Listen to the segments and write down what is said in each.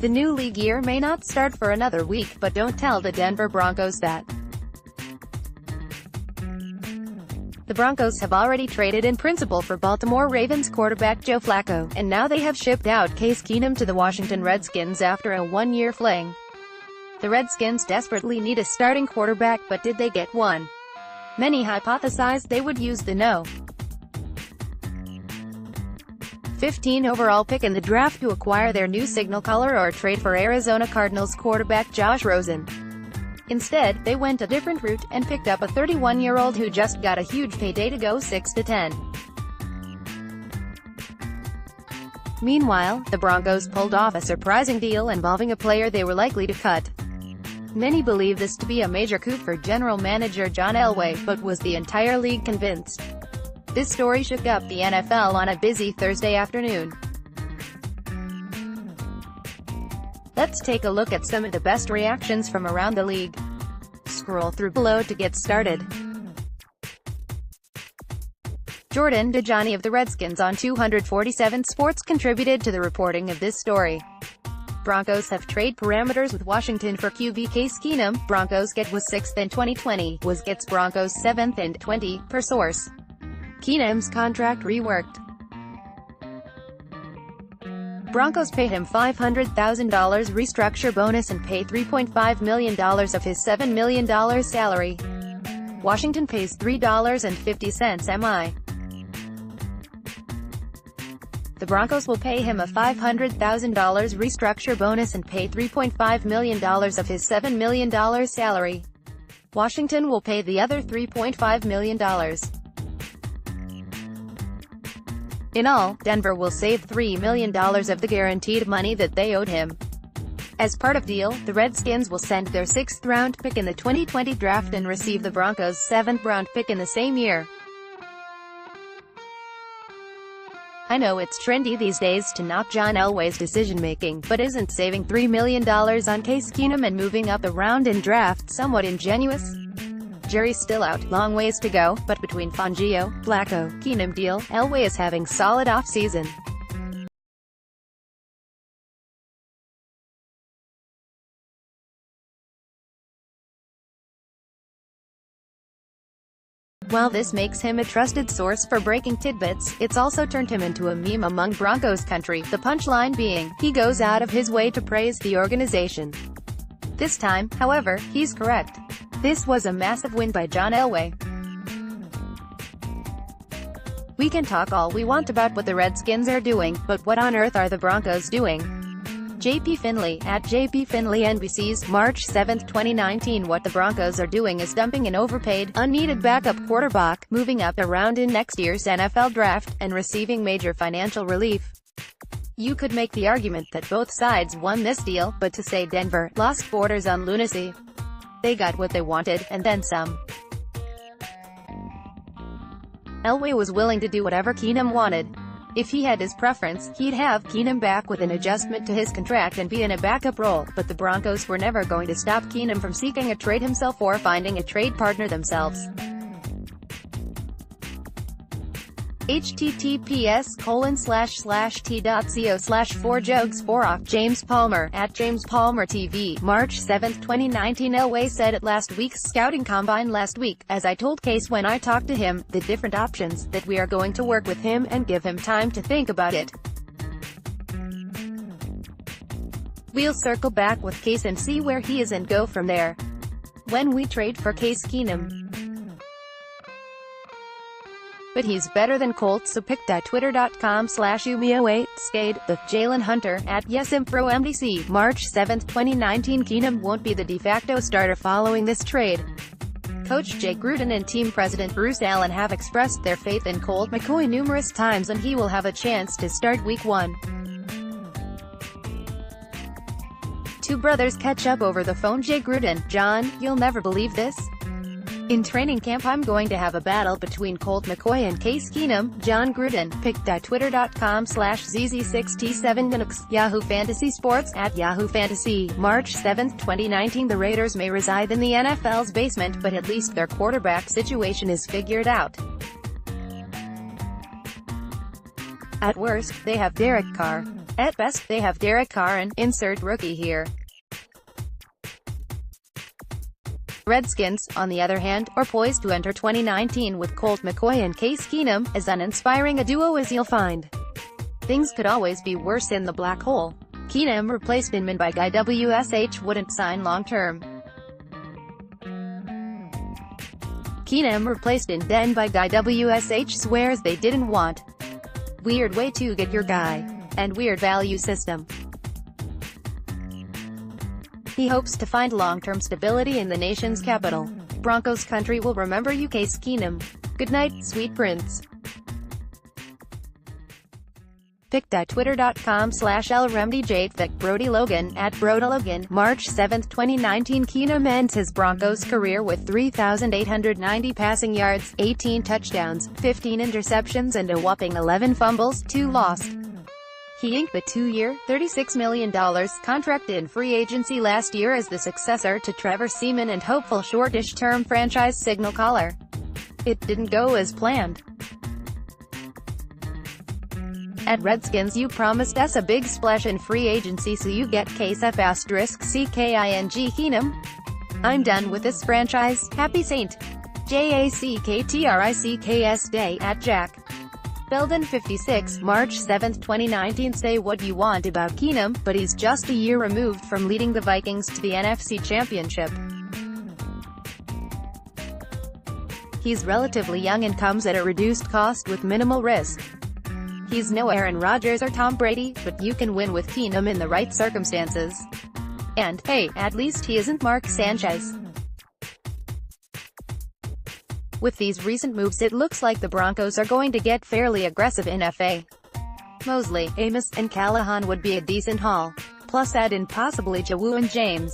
The new league year may not start for another week, but don't tell the Denver Broncos that. The Broncos have already traded in principle for Baltimore Ravens quarterback Joe Flacco, and now they have shipped out Case Keenum to the Washington Redskins after a one-year fling. The Redskins desperately need a starting quarterback, but did they get one? Many hypothesized they would use the No. 15 overall pick in the draft to acquire their new signal caller or trade for Arizona Cardinals quarterback Josh Rosen. Instead, they went a different route, and picked up a 31-year-old who just got a huge payday to go 6-10. Meanwhile, the Broncos pulled off a surprising deal involving a player they were likely to cut. Many believe this to be a major coup for general manager John Elway, but was the entire league convinced? This story shook up the NFL on a busy Thursday afternoon. Let's take a look at some of the best reactions from around the league. Scroll through below to get started. Jordan Dajani of the Redskins on 247 Sports contributed to the reporting of this story. Broncos have trade parameters with Washington for QB Case Keenum. Broncos get was 6th in 2020, was gets Broncos 7th and 20, per source. Keenum's contract reworked. Broncos pay him $500,000 restructure bonus and pay $3.5 million of his $7 million salary. Washington pays $3.50 MI. The Broncos will pay him a $500,000 restructure bonus and pay $3.5 million of his $7 million salary. Washington will pay the other $3.5 million. In all, Denver will save $3 million of the guaranteed money that they owed him. As part of the deal, the Redskins will send their 6th-round pick in the 2020 draft and receive the Broncos' 7th-round pick in the same year. I know it's trendy these days to knock John Elway's decision-making, but isn't saving $3 million on Case Keenum and moving up the round in draft somewhat ingenuous? Jury's still out, long ways to go, but between Fangio, Flacco, Keenum deal, Elway is having solid off-season. While this makes him a trusted source for breaking tidbits, it's also turned him into a meme among Broncos country, the punchline being, he goes out of his way to praise the organization. This time, however, he's correct. This was a massive win by John Elway. We can talk all we want about what the Redskins are doing, but what on earth are the Broncos doing? JP Finley, at JP Finley NBC's, March 7, 2019. What the Broncos are doing is dumping an overpaid, unneeded backup quarterback, moving up a round in next year's NFL draft, and receiving major financial relief. You could make the argument that both sides won this deal, but to say Denver lost borders on lunacy. They got what they wanted, and then some. Elway was willing to do whatever Keenum wanted. If he had his preference, he'd have Keenum back with an adjustment to his contract and be in a backup role, but the Broncos were never going to stop Keenum from seeking a trade himself or finding a trade partner themselves. https://t.co/4jokes4off. James Palmer, at James Palmer TV, March 7, 2019. Elway said at last week's scouting combine last week, as I told Case when I talked to him, the different options, that we are going to work with him and give him time to think about it. We'll circle back with Case and see where he is and go from there. When we trade for Case Keenum. But he's better than Colts, so pick that. Twitter.com/Umio8, Skade, the Jalen Hunter, at YesImproMDC, March 7, 2019. Keenum won't be the de facto starter following this trade. Coach Jay Gruden and team president Bruce Allen have expressed their faith in Colt McCoy numerous times, and he will have a chance to start Week 1. Two brothers catch up over the phone. Jay Gruden, John, you'll never believe this. In training camp I'm going to have a battle between Colt McCoy and Case Keenum. John Gruden, pic.twitter.com/ZZ6T7Linux, Yahoo Fantasy Sports, at Yahoo Fantasy, March 7, 2019. The Raiders may reside in the NFL's basement, but at least their quarterback situation is figured out. At worst, they have Derek Carr. At best, they have Derek Carr and insert rookie here. Redskins, on the other hand, are poised to enter 2019 with Colt McCoy and Case Keenum, as uninspiring a duo as you'll find. Things could always be worse in the black hole. Keenum replaced Inman by Guy WSH wouldn't sign long-term. Keenum replaced Den by Guy WSH swears they didn't want. Weird way to get your guy. And weird value system. He hopes to find long-term stability in the nation's capital. Broncos country will remember you, Case Keenum. Good night, sweet prince. Pic.twitter.com/LRemDJTVec Brody Logan, at BrodyLogan, March 7, 2019. Keenum ends his Broncos career with 3,890 passing yards, 18 touchdowns, 15 interceptions and a whopping 11 fumbles, 2 lost. He inked the 2-year, $36 million contract in free agency last year as the successor to Trevor Seaman and hopeful shortish-term franchise signal caller. It didn't go as planned. At Redskins, you promised us a big splash in free agency, so you get Case F***CKING Keenum. I'm done with this franchise. Happy St. JACKTRICKS Day, at Jack Belden 56, March 7, 2019. Say what you want about Keenum, but he's just a year removed from leading the Vikings to the NFC Championship. He's relatively young and comes at a reduced cost with minimal risk. He's no Aaron Rodgers or Tom Brady, but you can win with Keenum in the right circumstances. And, hey, at least he isn't Mark Sanchez. With these recent moves, it looks like the Broncos are going to get fairly aggressive in FA. Mosley, Amos, and Callahan would be a decent haul. Plus add in possibly Jawu and James.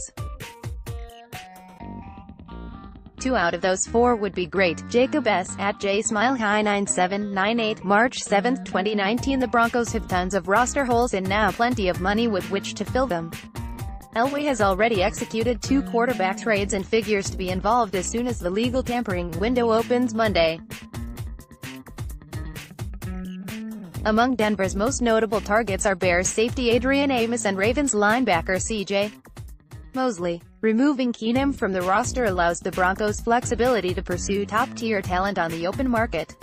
2 out of those 4 would be great. Jacob S. at JSmileHigh9798, March 7, 2019. The Broncos have tons of roster holes and now plenty of money with which to fill them. Elway has already executed 2 quarterback trades and figures to be involved as soon as the legal tampering window opens Monday. Among Denver's most notable targets are Bears safety Adrian Amos and Ravens linebacker C.J. Mosley. Removing Keenum from the roster allows the Broncos flexibility to pursue top-tier talent on the open market.